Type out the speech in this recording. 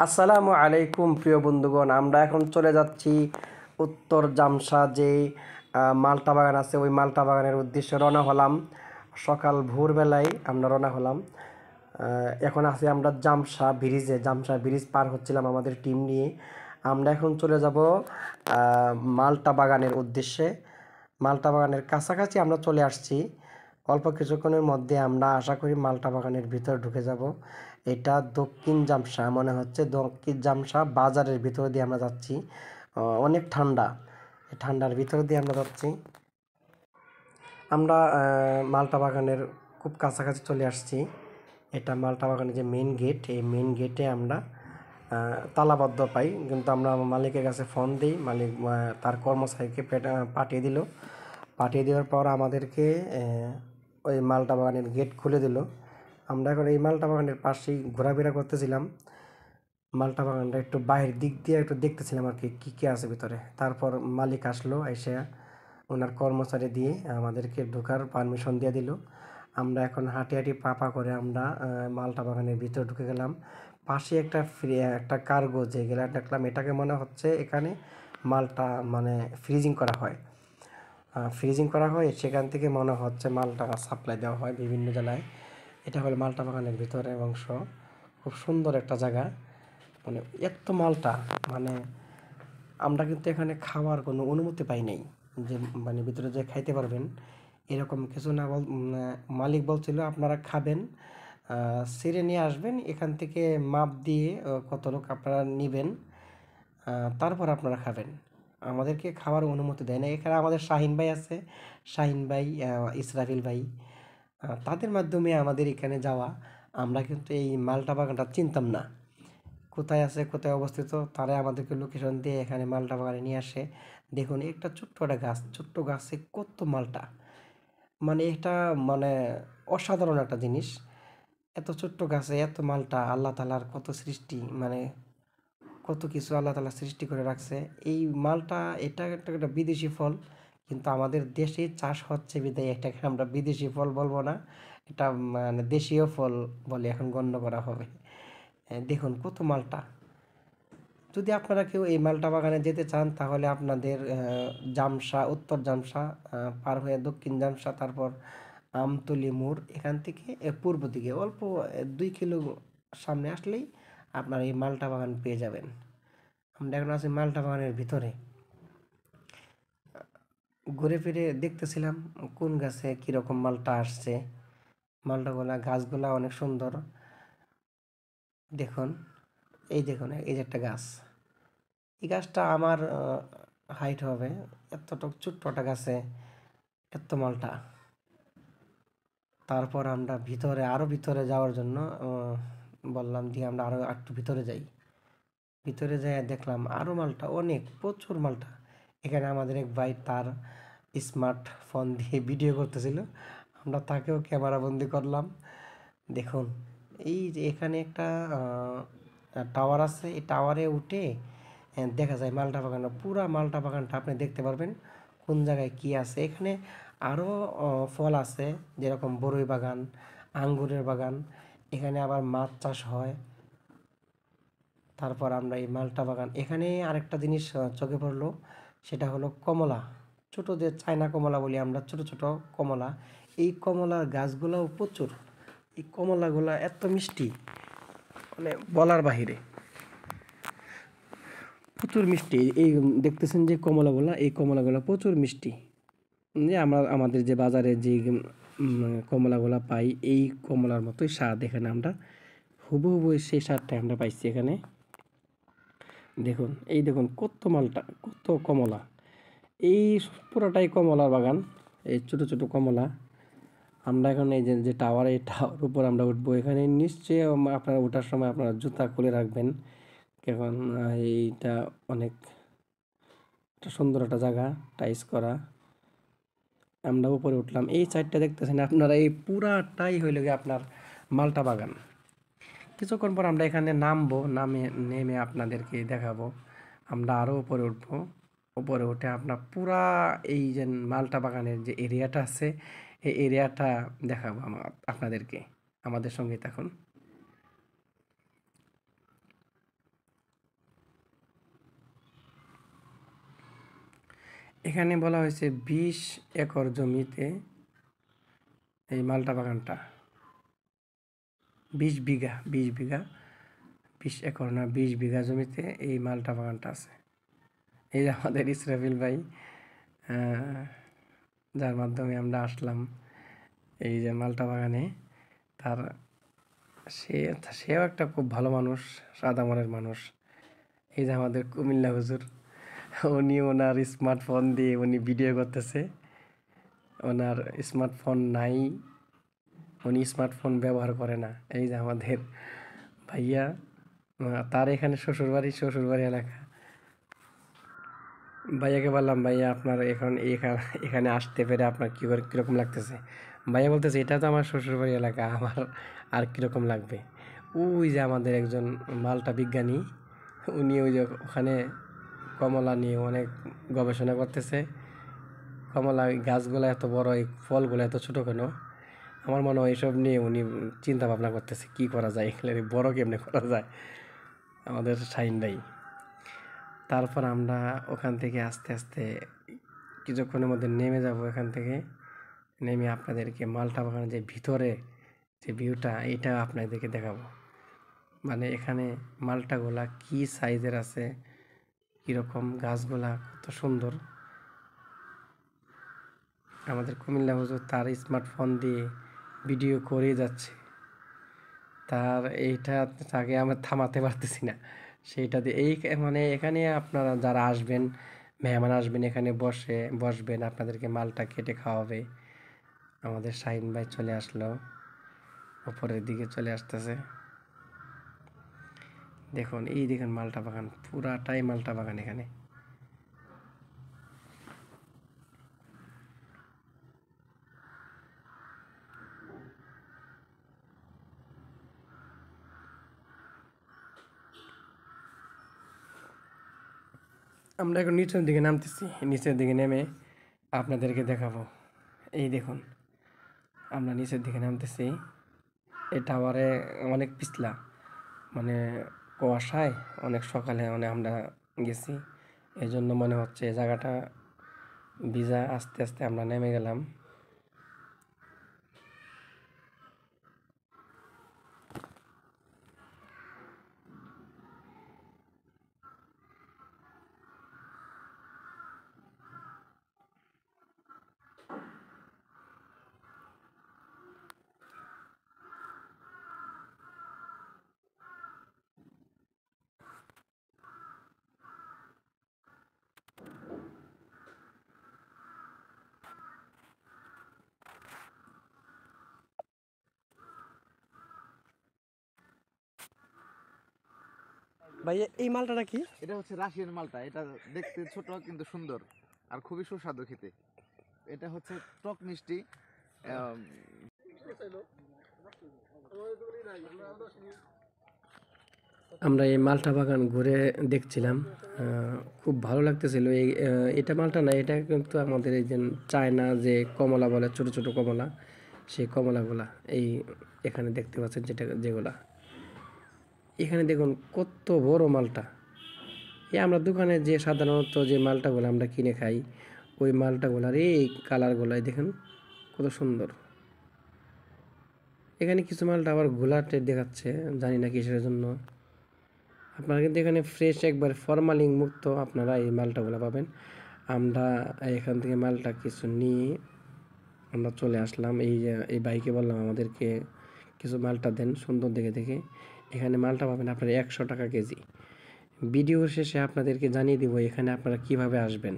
আসসালামু আলাইকুম প্রিয় বন্ধুগণ, আমরা এখন চলে যাচ্ছি উত্তর জামসা যে মালটা বাগান আছে ওই মালটা বাগানের উদ্দেশ্যে রওনা হলাম। সকাল ভোরবেলায় আমরা রওনা হলাম। এখন আছি আমরা জামসা ব্রিজ পার হচ্ছিলাম আমাদের টিম নিয়ে। আমরা এখন চলে যাব মালটা বাগানের উদ্দেশ্যে। মালটা বাগানের কাছাকাছি আমরা চলে আসছি। অল্প কিছুক্ষণের মধ্যে আমরা আশা করি মালটা বাগানের ভিতরে ঢুকে যাব। এটা দক্ষিণ জামসা, মনে হচ্ছে দক্ষিণ জামসা বাজারের ভিতর দিয়ে আমরা যাচ্ছি। অনেক ঠান্ডা, এই ঠান্ডার ভিতর দিয়ে আমরা যাচ্ছি। আমরা মালটা বাগানের খুব কাছাকাছি চলে আসছি। এটা মালটা বাগানের যে মেন গেট, এই মেন গেটে আমরা তালাবদ্ধ পাই, কিন্তু আমরা মালিকের কাছে ফোন দিই। মালিক তার কর্মচারীকে পাঠিয়ে দেওয়ার পর আমাদেরকে ওই মালটা বাগানের গেট খুলে দিল। আমরা এখন এই মালটা বাগানের পাশেই ঘোরাফেরা করতেছিলাম। মালটা বাগানটা একটু বাইরের দিক দিয়ে একটু দেখতেছিলাম আর কি কী কী আছে ভিতরে। তারপর মালিক আসলো, এসে ওনার কর্মচারী দিয়ে আমাদেরকে ঢোকার পারমিশন দিয়ে দিল। আমরা এখন হাঁটি হাঁটি পা করে আমরা মালটা বাগানের ভিতরে ঢুকে গেলাম। পাশে একটা কার্গো যে গেলা দেখলাম, এটাকে মনে হচ্ছে এখানে মালটা মানে ফ্রিজিং করা হয়, সেখান থেকে মনে হচ্ছে মালটা সাপ্লাই দেওয়া হয় বিভিন্ন জেলায়। এটা হলো মালটা বাগানের ভিতরের অংশ। খুব সুন্দর একটা জায়গা, মানে এত মালটা, মানে আমরা কিন্তু এখানে খাওয়ার কোনো অনুমতি পাই নাই যে মানে ভিতরে যে খাইতে পারবেন এরকম কিছু না। মালিক বলছিল আপনারা খাবেন, ছিঁড়ে নিয়ে আসবেন, এখান থেকে মাপ দিয়ে কত লোক আপনারা নেবেন, তারপর আপনারা খাবেন। আমাদেরকে খাওয়ার অনুমতি দেয় না। এখানে আমাদের শাহিন ভাই আছে, শাহিন ভাই, ইসরাফিল ভাই, তাদের মাধ্যমে আমাদের এখানে যাওয়া। আমরা কিন্তু এই মালটা বাগানটা চিনতাম না, কোথায় আছে কোথায় অবস্থিত। তারা আমাদেরকে লোকেশন দিয়ে এখানে মালটা বাগানে নিয়ে আসে। দেখুন একটা ছোট্ট একটা গাছ, ছোট্ট গাছে কত মালটা, মানে এটা মানে অসাধারণ একটা জিনিস। এত ছোট্ট গাছে এত মালটা, আল্লাহ তাআলার কত সৃষ্টি, মানে কত কিছু আল্লাহ তাআলা সৃষ্টি করে রাখছে। এই মালটা এটা একটা বিদেশি ফল, কিন্তু আমাদের দেশে চাষ হচ্ছে বিধায় এটাকে আমরা বিদেশি ফল বলবো না, এটা মানে দেশীয় ফল বলে এখন গণ্য করা হবে। দেখুন কত মালটা। যদি আপনারা কেউ এই মালটা বাগানে যেতে চান তাহলে আপনাদের উত্তর জামসা পার হয়ে দক্ষিণ জামসা, তারপর আমতলী মোড়, এখান থেকে পূর্ব দিকে অল্প 2 কিলো সামনে আসলেই আপনার এই মালটা বাগান পেয়ে যাবেন। আমরা এখন আছি মালটা বাগানের ভিতরে। ঘুরে ফিরে দেখতেছিলাম কোন গাছে কীরকম মালটা আসছে। গাছগুলা অনেক সুন্দর। দেখুন, দেখুন এই যে একটা গাছ, এই গাছটা আমার হাইট হবে এতটুক, ছোট্ট একটা গাছে এত মালটা। তারপর আমরা আরও ভিতরে যাওয়ার জন্য বললাম যে আমরা আরও একটু ভিতরে যাই। ভিতরে যাই দেখলাম আরও মালটা, প্রচুর মালটা। এখানে আমাদের এক ভাই তার স্মার্টফোন দিয়ে ভিডিও করতেছিল, আমরা তাকেও ক্যামেরা বন্দি করলাম। দেখুন এই যে এখানে একটা টাওয়ার আছে, এই টাওয়ারে উঠে দেখা যায় মালটা বাগানটা, পুরা মালটা বাগানটা আপনি দেখতে পারবেন কোন জায়গায় কি আছে। এখানে আরও ফল আছে, যেরকম বরই বাগান, আঙ্গুরের বাগান, এখানে আবার মাছ চাষ হয়। তারপর আমরা এই মালটা বাগান, এখানে আরেকটা জিনিস চোখে পড়লো, সেটা হলো কমলা। ছোট যে চায়না কমলা বলি আমরা, ছোট ছোট কমলা, এই কমলার গাছগুলোও প্রচুর। এই কমলাগুলা এত মিষ্টি, মানে বলার বাহিরে, প্রচুর মিষ্টি। এই দেখতেছেন যে এই কমলাগুলা প্রচুর মিষ্টি। যে আমাদের যে বাজারে যে কমলাগুলা পাই, এই কমলার মতোই স্বাদ। এখানে আমরা হুবহু সেই স্বাদটা আমরা পাইছি এখানে। দেখুন দেখুন কত মালটা, কত কমলা, এই পুরোটাই কমলার বাগান, এই ছোটো ছোটো কমলা। আমরা এখন এই যে টাওয়ার, এই টাওয়ার উপর আমরা উঠবো। এখানে নিশ্চয়ই আপনারা ওঠার সময় আপনারা জুতা খুলে রাখবেন, কারণ এইটা অনেক একটা সুন্দর একটা জায়গা, টাইস করা। আমরা উপরে উঠলাম, এই সাইডটা দেখতেছেন আপনারা, এই পুরাটাই হইল গিয়ে আপনার মালটা বাগান। কিছুক্ষণ পর আমরা এখানে নেমে আপনাদেরকে দেখাবো। আমরা আরও উপরে উঠবো, উপরে উঠে আপনার পুরা এই যে মালটা বাগানের যে এরিয়াটা আছে, এই এরিয়াটা দেখাবো আপনাদেরকে। আমাদের সঙ্গে থাকুন। এখানে বলা হয়েছে 20 একর জমিতে এই মালটা বাগানটা, 20 বিঘা, 20 বিঘা, 20 একর না, 20 বিঘা জমিতে এই মালটা বাগানটা আছে। এই যে আমাদের ইসরাফিল ভাই, যার মাধ্যমে আমরা আসলাম এই যে মালটা বাগানে, তার সে সেও একটা খুব ভালো মানুষ, সাদা মনের মানুষ। এই যে আমাদের কুমিল্লা হুজুর, উনি ওনার স্মার্টফোন দিয়ে উনি ভিডিও করতেছে। ওনার স্মার্টফোন নাই, উনি স্মার্টফোন ব্যবহার করে না। এই যে আমাদের ভাইয়া, তার এখানে শ্বশুরবাড়ি এলাকা। ভাইয়াকে বললাম, ভাইয়া আপনার এখন এখানে আসতে পেরে আপনার কীরকম লাগতেছে? ভাইয়া বলতেছে, এটা তো আমার শ্বশুরবাড়ি এলাকা, আমার আর কীরকম লাগবে। ওই যে আমাদের একজন মালটা বিজ্ঞানী, উনি ওই যে ওখানে কমলা নিয়ে অনেক গবেষণা করতেছে। কমলা গাছগুলো এত বড়, এই ফলগুলো এত ছোটো কেন? আমার মনে হয় এসব নিয়ে উনি চিন্তা ভাবনা করতেছে কি করা যায়, এগুলো বড় কেমনে করা যায়, আমাদের শাহিন ভাই। তারপর আমরা ওখান থেকে আস্তে আস্তে কিছুক্ষণের মধ্যে নেমে যাব। এখান থেকে নেমে আপনাদেরকে মালটা বাগানের যে ভিতরে যে ভিউটা, এটা আপনাদেরকে দেখাবো। মানে এখানে মালটাগুলা কি সাইজের আছে, কীরকম গাছগুলা কত সুন্দর। আমাদের কুমিল্লা হুজুর তার স্মার্টফোন দিয়ে ভিডিও করে যাচ্ছে, তার এইটা তাকে আমরা থামাতে পারতেছি না। সেইটা দিয়ে মানে এখানে আপনারা যারা আসবেন, মেহমান আসবেন, এখানে বসবেন, আপনাদেরকে মালটা কেটে খাওয়াবে। আমাদের শাহিন ভাই চলে আসলো, উপরের দিকে চলে আসতেছে। দেখুন, এই দেখুন মালটা বাগান, পুরাটাই মালটা বাগান এখানে। আমরা এখন নিচের দিকে নামতেছি, নিচের দিকে নেমে আপনাদেরকে দেখাবো। এই দেখুন, আমরা নিচের দিকে নামতেছি। এই টাওয়ারে অনেক পিছলা, মানে কুয়াশায় অনেক সকালে আমরা গেছি, এই জন্য মনে হচ্ছে এই জায়গাটা ভিজা। আস্তে আস্তে আমরা নেমে গেলাম। ভাই, এই মালটাটা কি? এটা হচ্ছে রাশিয়ান মালটা। এটা দেখতে ছোট কিন্তু সুন্দর আর খুবই সুস্বাদু খেতে। এটা হচ্ছে টক মিষ্টি। আমরা এই মালটা বাগান ঘুরে দেখছিলাম, খুব ভালো লাগতেছিল। এটা মালটা না, এটা কিন্তু আমাদের এই যে চায়না যে কমলা বলে, ছোট ছোট কমলা, সেই কমলাগুলা এই এখানে দেখতে পাচ্ছেন, যেগুলা এখানে দেখুন কত বড় মালটা। আমরা দোকানে যে সাধারণত যে মালটাগুলো আমরা কিনে খাই, ওই মালটাগুলার এই কালারগুলাই দেখুন কত সুন্দর। এখানে কিছু মালটা আবার ঘোলাটে দেখাচ্ছে, জানি না কিসের জন্য। আপনারা কিন্তু এখানে ফ্রেশ, একবার ফরমালিন মুক্ত আপনারা এই মালটাগুলো পাবেন। আমরা এখান থেকে মালটা কিছু নিয়ে আমরা চলে আসলাম। এই বাইকে বললাম আমাদেরকে কিছু মালটা দেন, সুন্দর দেখে দেখে। এখানে মালটা পাবেন আপনারা 100 টাকা কেজি। ভিডিও শেষে আপনাদেরকে জানিয়ে দিব এখানে আপনারা কিভাবে আসবেন।